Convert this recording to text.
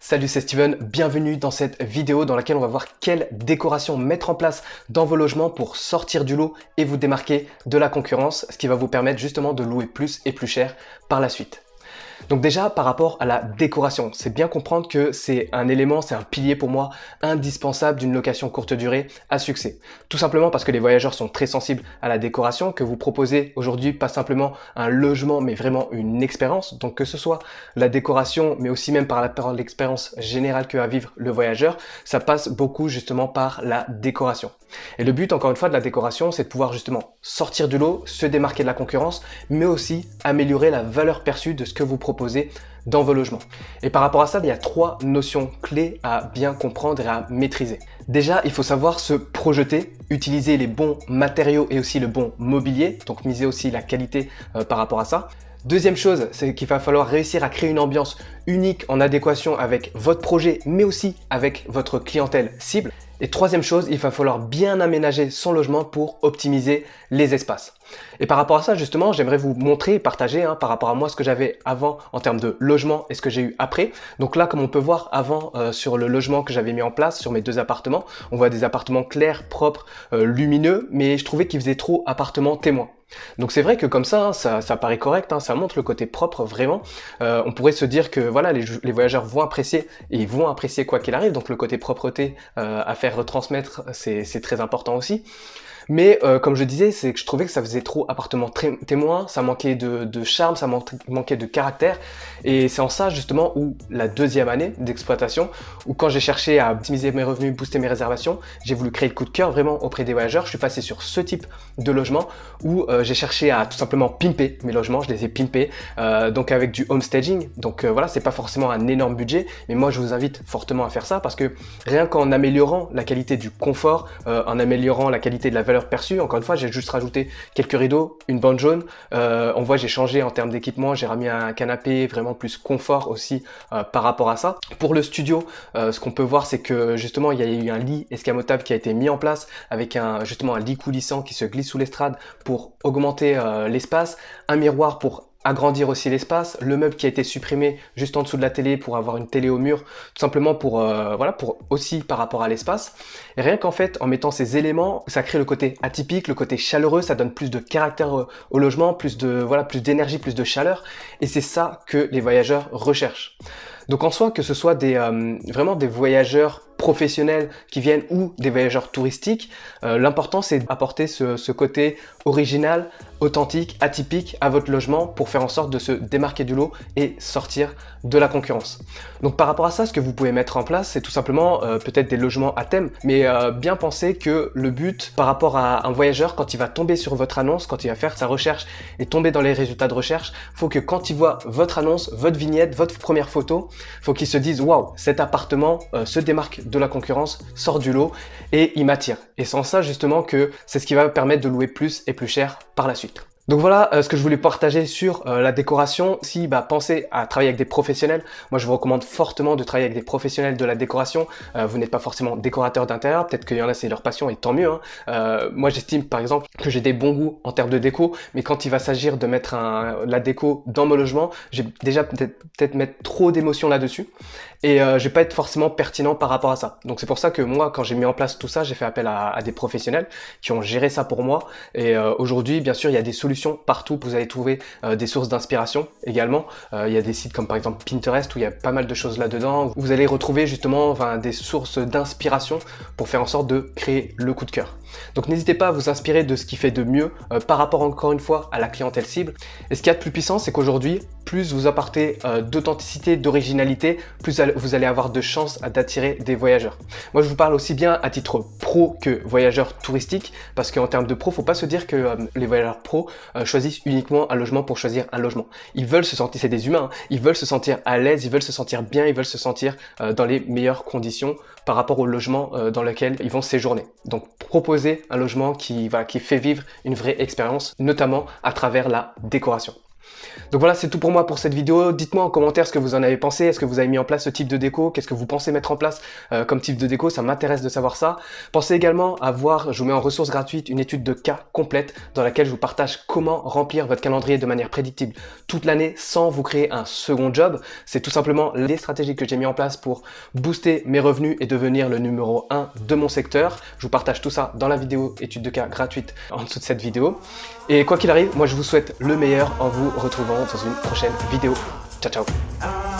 Salut, c'est Steven, bienvenue dans cette vidéo dans laquelle on va voir quelle décoration mettre en place dans vos logements pour sortir du lot et vous démarquer de la concurrence, ce qui va vous permettre justement de louer plus et plus cher par la suite. Donc déjà, par rapport à la décoration, c'est bien comprendre que c'est un élément, c'est un pilier pour moi indispensable d'une location courte durée à succès. Tout simplement parce que les voyageurs sont très sensibles à la décoration, que vous proposez aujourd'hui pas simplement un logement, mais vraiment une expérience. Donc que ce soit la décoration, mais aussi même par l'expérience générale que va vivre le voyageur, ça passe beaucoup justement par la décoration. Et le but, encore une fois, de la décoration, c'est de pouvoir justement sortir du lot, se démarquer de la concurrence, mais aussi améliorer la valeur perçue de ce que vous proposez dans vos logements. Et par rapport à ça, il y a trois notions clés à bien comprendre et à maîtriser. Déjà, il faut savoir se projeter, utiliser les bons matériaux et aussi le bon mobilier, donc miser aussi la qualité par rapport à ça. Deuxième chose, c'est qu'il va falloir réussir à créer une ambiance unique en adéquation avec votre projet, mais aussi avec votre clientèle cible. Et troisième chose, il va falloir bien aménager son logement pour optimiser les espaces. Et par rapport à ça, justement, j'aimerais vous montrer et partager par rapport à moi ce que j'avais avant en termes de logement et ce que j'ai eu après. Donc là, comme on peut voir avant sur le logement que j'avais mis en place sur mes deux appartements, on voit des appartements clairs, propres, lumineux, mais je trouvais qu'ils faisaient trop appartement témoin. Donc c'est vrai que comme ça, ça paraît correct, ça montre le côté propre vraiment. On pourrait se dire que voilà, les voyageurs vont apprécier et ils vont apprécier quoi qu'il arrive. Donc le côté propreté à faire retransmettre, c'est très important aussi. Mais comme je disais, c'est que je trouvais que ça faisait trop appartement témoin, ça manquait de charme, ça manquait de caractère. Et c'est en ça justement où la deuxième année d'exploitation, où quand j'ai cherché à optimiser mes revenus, booster mes réservations, j'ai voulu créer le coup de cœur vraiment auprès des voyageurs. Je suis passé sur ce type de logement où j'ai cherché à tout simplement pimper mes logements, je les ai pimpés, donc avec du home staging. Donc voilà, c'est pas forcément un énorme budget, mais moi je vous invite fortement à faire ça parce que rien qu'en améliorant la qualité du confort, en améliorant la qualité de la valeur perçue, encore une fois, j'ai juste rajouté quelques rideaux, une bande jaune. On voit, j'ai changé en termes d'équipement, j'ai remis un canapé vraiment plus confort aussi par rapport à ça. Pour le studio, ce qu'on peut voir, c'est que justement, il y a eu un lit escamotable qui a été mis en place avec justement un lit coulissant qui se glisse sous l'estrade pour augmenter l'espace, un miroir pour agrandir aussi l'espace, le meuble qui a été supprimé juste en dessous de la télé pour avoir une télé au mur, tout simplement pour voilà, pour aussi par rapport à l'espace. Et rien qu'en fait, en mettant ces éléments, ça crée le côté atypique, le côté chaleureux, ça donne plus de caractère au logement, plus d'énergie, plus de chaleur. Et c'est ça que les voyageurs recherchent. Donc en soi, que ce soit vraiment des voyageurs professionnels qui viennent ou des voyageurs touristiques, l'important c'est d'apporter ce côté original, authentique, atypique à votre logement pour faire en sorte de se démarquer du lot et sortir de la concurrence. Donc par rapport à ça, ce que vous pouvez mettre en place, c'est tout simplement peut-être des logements à thème, mais bien penser que le but par rapport à un voyageur, quand il va tomber sur votre annonce, quand il va faire sa recherche et tomber dans les résultats de recherche, faut que quand il voit votre annonce, votre vignette, votre première photo, faut qu'il se dise waouh, cet appartement se démarque de la concurrence, sort du lot et il m'attire. Et c'est en ça justement que c'est ce qui va permettre de louer plus et plus cher par la suite. Donc voilà ce que je voulais partager sur la décoration. Si pensez à travailler avec des professionnels, moi je vous recommande fortement de travailler avec des professionnels de la décoration. Vous n'êtes pas forcément décorateur d'intérieur, peut-être qu'il y en a c'est leur passion et tant mieux. Moi j'estime par exemple que j'ai des bons goûts en termes de déco, mais quand il va s'agir de mettre la déco dans mon logement, j'ai déjà peut-être mettre trop d'émotions là-dessus et je vais pas être forcément pertinent par rapport à ça. Donc c'est pour ça que moi quand j'ai mis en place tout ça, j'ai fait appel à des professionnels qui ont géré ça pour moi et aujourd'hui bien sûr il y a des solutions partout, vous allez trouver des sources d'inspiration également. Il y a des sites comme par exemple Pinterest où il y a pas mal de choses là-dedans. Vous allez retrouver justement des sources d'inspiration pour faire en sorte de créer le coup de cœur. Donc n'hésitez pas à vous inspirer de ce qui fait de mieux par rapport encore une fois à la clientèle cible. Et ce qu'il y a de plus puissant, c'est qu'aujourd'hui, plus vous apportez d'authenticité, d'originalité, plus vous allez avoir de chances d'attirer des voyageurs. Moi je vous parle aussi bien à titre pro que voyageur touristique, parce qu'en termes de pro, faut pas se dire que les voyageurs pro choisissent uniquement un logement pour choisir un logement. Ils veulent se sentir, c'est des humains, ils veulent se sentir à l'aise, ils veulent se sentir bien, ils veulent se sentir dans les meilleures conditions par rapport au logement dans lequel ils vont séjourner. Donc proposer un logement qui fait vivre une vraie expérience, notamment à travers la décoration. Donc voilà, c'est tout pour moi pour cette vidéo. Dites-moi en commentaire ce que vous en avez pensé. Est-ce que vous avez mis en place ce type de déco? Qu'est-ce que vous pensez mettre en place comme type de déco? Ça m'intéresse de savoir ça. Pensez également à voir, je vous mets en ressource gratuite, une étude de cas complète dans laquelle je vous partage comment remplir votre calendrier de manière prédictible toute l'année sans vous créer un second job. C'est tout simplement les stratégies que j'ai mis en place pour booster mes revenus et devenir le numéro 1 de mon secteur. Je vous partage tout ça dans la vidéo étude de cas gratuite en dessous de cette vidéo. Et quoi qu'il arrive, moi je vous souhaite le meilleur en vous retrouvant dans une prochaine vidéo. Ciao, ciao!